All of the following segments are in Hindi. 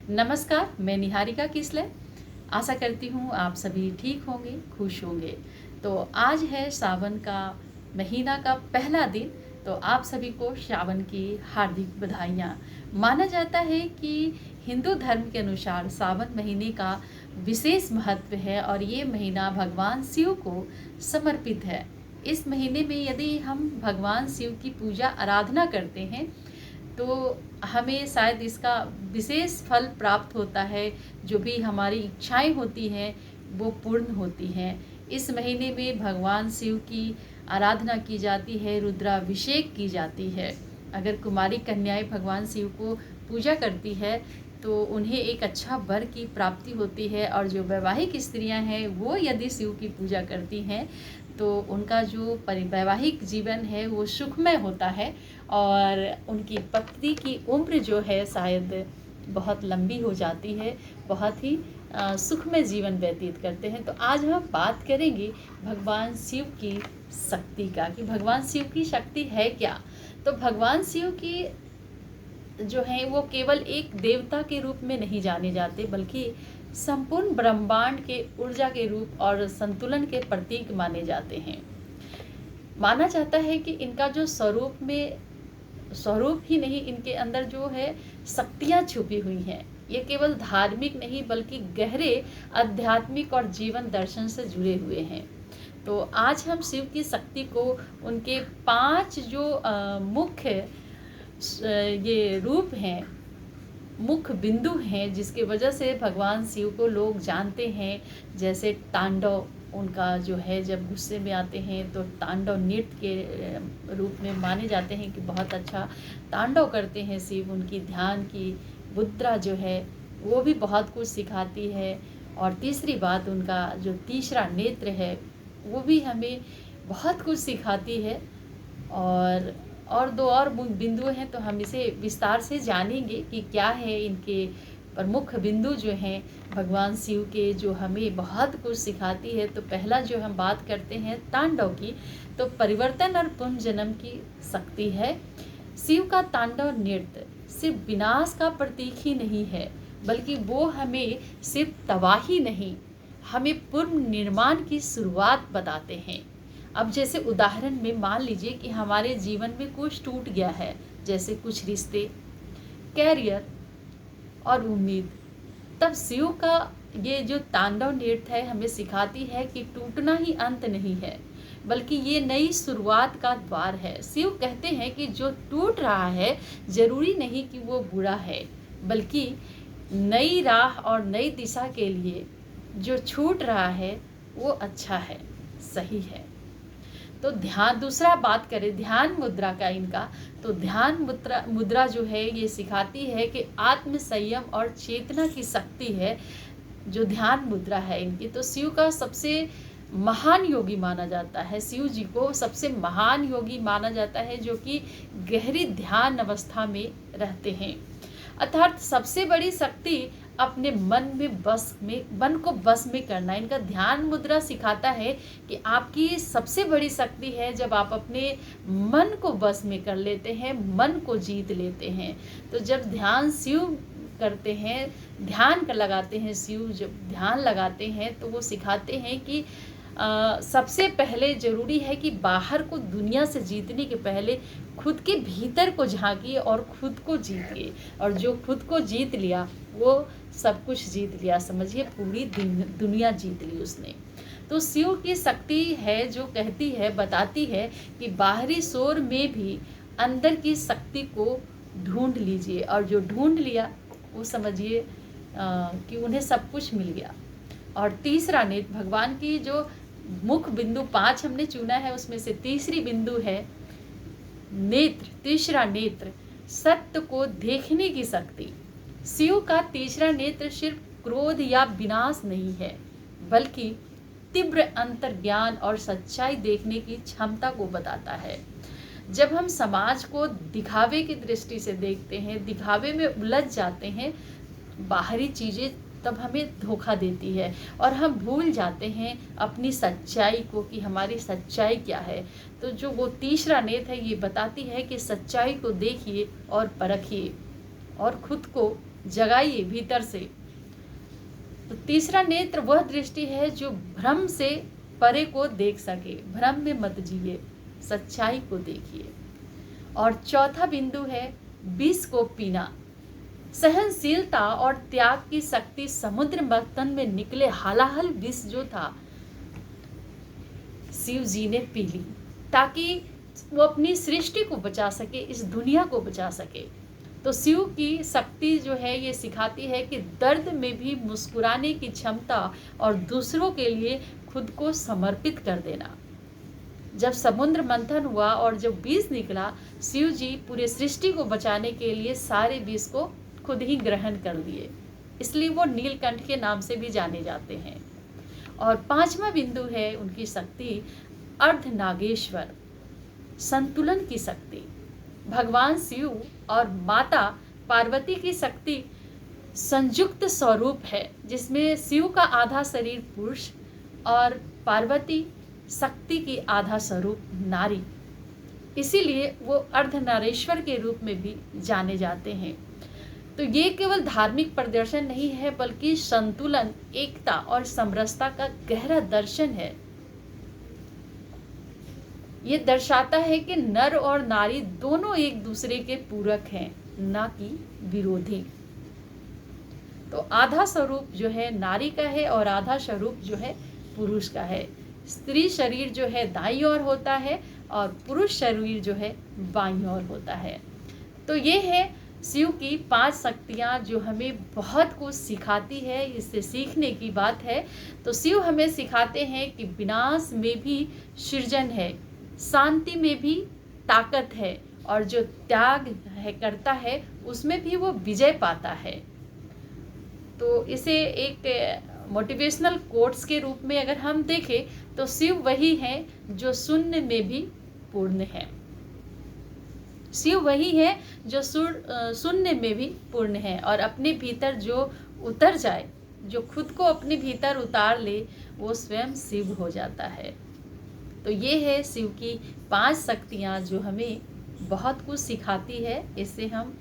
नमस्कार, मैं निहारिका किसले। आशा करती हूँ आप सभी ठीक होंगे, खुश होंगे। तो आज है सावन का महीना का पहला दिन। तो आप सभी को सावन की हार्दिक बधाइयाँ। माना जाता है कि हिंदू धर्म के अनुसार सावन महीने का विशेष महत्व है और ये महीना भगवान शिव को समर्पित है। इस महीने में यदि हम भगवान शिव की पूजा आराधना करते हैं तो हमें शायद इसका विशेष फल प्राप्त होता है। जो भी हमारी इच्छाएं होती हैं वो पूर्ण होती हैं। इस महीने में भगवान शिव की आराधना की जाती है, रुद्राभिषेक की जाती है। अगर कुमारी कन्याएं भगवान शिव को पूजा करती है तो उन्हें एक अच्छा वर की प्राप्ति होती है, और जो वैवाहिक स्त्रियां हैं वो यदि शिव की पूजा करती हैं तो उनका जो वैवाहिक जीवन है वो सुखमय होता है और उनकी पत्नी की उम्र जो है शायद बहुत लंबी हो जाती है, बहुत ही सुखमय जीवन व्यतीत करते हैं। तो आज हम बात करेंगे भगवान शिव की शक्ति का, कि भगवान शिव की शक्ति है क्या। तो भगवान शिव की जो है वो केवल एक देवता के रूप में नहीं जाने जाते, बल्कि संपूर्ण ब्रह्मांड के ऊर्जा के रूप और संतुलन के प्रतीक माने जाते हैं। माना जाता है कि इनका जो स्वरूप ही नहीं, इनके अंदर जो है शक्तियाँ छुपी हुई हैं। ये केवल धार्मिक नहीं बल्कि गहरे आध्यात्मिक और जीवन दर्शन से जुड़े हुए हैं। तो आज हम शिव की शक्ति को उनके 5 जो मुख्य ये रूप हैं, मुख्य बिंदु हैं, जिसके वजह से भगवान शिव को लोग जानते हैं। जैसे तांडव उनका जो है, जब गुस्से में आते हैं तो तांडव नृत्य के रूप में माने जाते हैं कि बहुत अच्छा तांडव करते हैं शिव। उनकी ध्यान की मुद्रा जो है वो भी बहुत कुछ सिखाती है। और तीसरी बात, उनका जो तीसरा नेत्र है वो भी हमें बहुत कुछ सिखाती है। और 2 और बिंदु हैं, तो हम इसे विस्तार से जानेंगे कि क्या है इनके प्रमुख बिंदु जो हैं भगवान शिव के, जो हमें बहुत कुछ सिखाती है। तो पहला जो हम बात करते हैं तांडव की, तो परिवर्तन और पुनर्जन्म की शक्ति है। शिव का तांडव नृत्य सिर्फ विनाश का प्रतीक ही नहीं है, बल्कि वो हमें सिर्फ तबाही नहीं, हमें पुनर्निर्माण की शुरुआत बताते हैं। अब जैसे उदाहरण में मान लीजिए कि हमारे जीवन में कुछ टूट गया है, जैसे कुछ रिश्ते, कैरियर और उम्मीद। तब शिव का ये जो तांडव नृत्य है हमें सिखाती है कि टूटना ही अंत नहीं है, बल्कि ये नई शुरुआत का द्वार है। शिव कहते हैं कि जो टूट रहा है जरूरी नहीं कि वो बुरा है, बल्कि नई राह और नई दिशा के लिए जो छूट रहा है वो अच्छा है, सही है। तो ध्यान, दूसरा बात करें ध्यान मुद्रा का इनका, तो ध्यान मुद्रा जो है ये सिखाती है कि आत्म संयम और चेतना की शक्ति है जो ध्यान मुद्रा है इनकी। तो शिव का सबसे महान योगी माना जाता है, शिव जी को सबसे महान योगी माना जाता है, जो कि गहरी ध्यान अवस्था में रहते हैं। अर्थात सबसे बड़ी शक्ति अपने मन को बस में करना। इनका ध्यान मुद्रा सिखाता है कि आपकी सबसे बड़ी शक्ति है जब आप अपने मन को बस में कर लेते हैं, मन को जीत लेते हैं। तो जब ध्यान शिव करते हैं, ध्यान कर लगाते हैं, शिव जब ध्यान लगाते हैं तो वो सिखाते हैं कि सबसे पहले ज़रूरी है कि बाहर को दुनिया से जीतने के पहले खुद के भीतर को झांकिए और खुद को जीतिए। और जो खुद को जीत लिया वो सब कुछ जीत लिया, समझिए पूरी दुनिया जीत ली उसने। तो शिव की शक्ति है जो कहती है, बताती है कि बाहरी शोर में भी अंदर की शक्ति को ढूंढ लीजिए, और जो ढूंढ लिया वो समझिए कि उन्हें सब कुछ मिल गया। और तीसरा नेत्र, भगवान की जो मुख्य बिंदु 5 हमने चुना है उसमें से तीसरी बिंदु है नेत्र, तीसरा नेत्र सत्य को देखने की शक्ति। शिव का तीसरा नेत्र सिर्फ क्रोध या विनाश नहीं है, बल्कि तीव्र अंतर्ज्ञान और सच्चाई देखने की क्षमता को बताता है। जब हम समाज को दिखावे की दृष्टि से देखते हैं, दिखावे में उलझ जाते हैं, बाहरी चीज़ें तब हमें धोखा देती है और हम भूल जाते हैं अपनी सच्चाई को, कि हमारी सच्चाई क्या है। तो जो वो तीसरा नेत्र है ये बताती है कि सच्चाई को देखिए और परखिए और खुद को जगाइए भीतर से। तो तीसरा नेत्र वह दृष्टि है जो भ्रम से परे को देख सके, भ्रम में मत जिए, सच्चाई को देखिए। और चौथा बिंदु है विष को पीना। सहनशीलता और त्याग की शक्ति समुद्र मंथन में निकले हालाहल विष जो था शिव जी ने पी ली, ताकि वो अपनी सृष्टि को बचा सके, इस दुनिया को बचा सके। तो शिव की शक्ति जो है ये सिखाती है कि दर्द में भी मुस्कुराने की क्षमता और दूसरों के लिए खुद को समर्पित कर देना। जब समुद्र मंथन हुआ और जब विष निकला, शिव जी पूरे सृष्टि को बचाने के लिए सारे विष को खुद ही ग्रहण कर लिए, इसलिए वो नीलकंठ के नाम से भी जाने जाते हैं। और पांचवा बिंदु है उनकी शक्ति अर्धनागेश्वर, संतुलन की शक्ति। भगवान शिव और माता पार्वती की शक्ति संयुक्त स्वरूप है, जिसमें शिव का आधा शरीर पुरुष और पार्वती शक्ति की आधा स्वरूप नारी, इसीलिए वो अर्धनारीश्वर के रूप में भी जाने जाते हैं। तो ये केवल धार्मिक प्रदर्शन नहीं है, बल्कि संतुलन, एकता और समरसता का गहरा दर्शन है। ये दर्शाता है कि नर और नारी दोनों एक दूसरे के पूरक हैं, ना कि विरोधी। तो आधा स्वरूप जो है नारी का है और आधा स्वरूप जो है पुरुष का है। स्त्री शरीर जो है दाईं ओर होता है और पुरुष शरीर जो है बाईं ओर होता है। तो ये है शिव की 5 शक्तियाँ जो हमें बहुत कुछ सिखाती है। इससे सीखने की बात है तो शिव हमें सिखाते हैं कि विनाश में भी सृजन है, शांति में भी ताकत है, और जो त्याग है करता है उसमें भी वो विजय पाता है। तो इसे एक मोटिवेशनल कोट्स के रूप में अगर हम देखें तो शिव वही है जो शून्य में भी पूर्ण है। शिव वही है जो शून्य में भी पूर्ण है, और अपने भीतर जो उतर जाए, जो खुद को अपने भीतर उतार ले, वो स्वयं शिव हो जाता है। तो ये है शिव की 5 शक्तियाँ जो हमें बहुत कुछ सिखाती है। इससे हम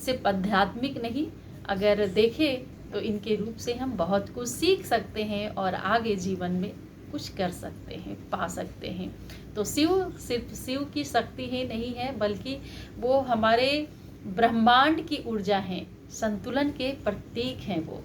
सिर्फ आध्यात्मिक नहीं, अगर देखें तो इनके रूप से हम बहुत कुछ सीख सकते हैं और आगे जीवन में कुछ कर सकते हैं, पा सकते हैं। तो शिव सिर्फ शिव की शक्ति ही नहीं है, बल्कि वो हमारे ब्रह्मांड की ऊर्जा हैं, संतुलन के प्रतीक हैं वो।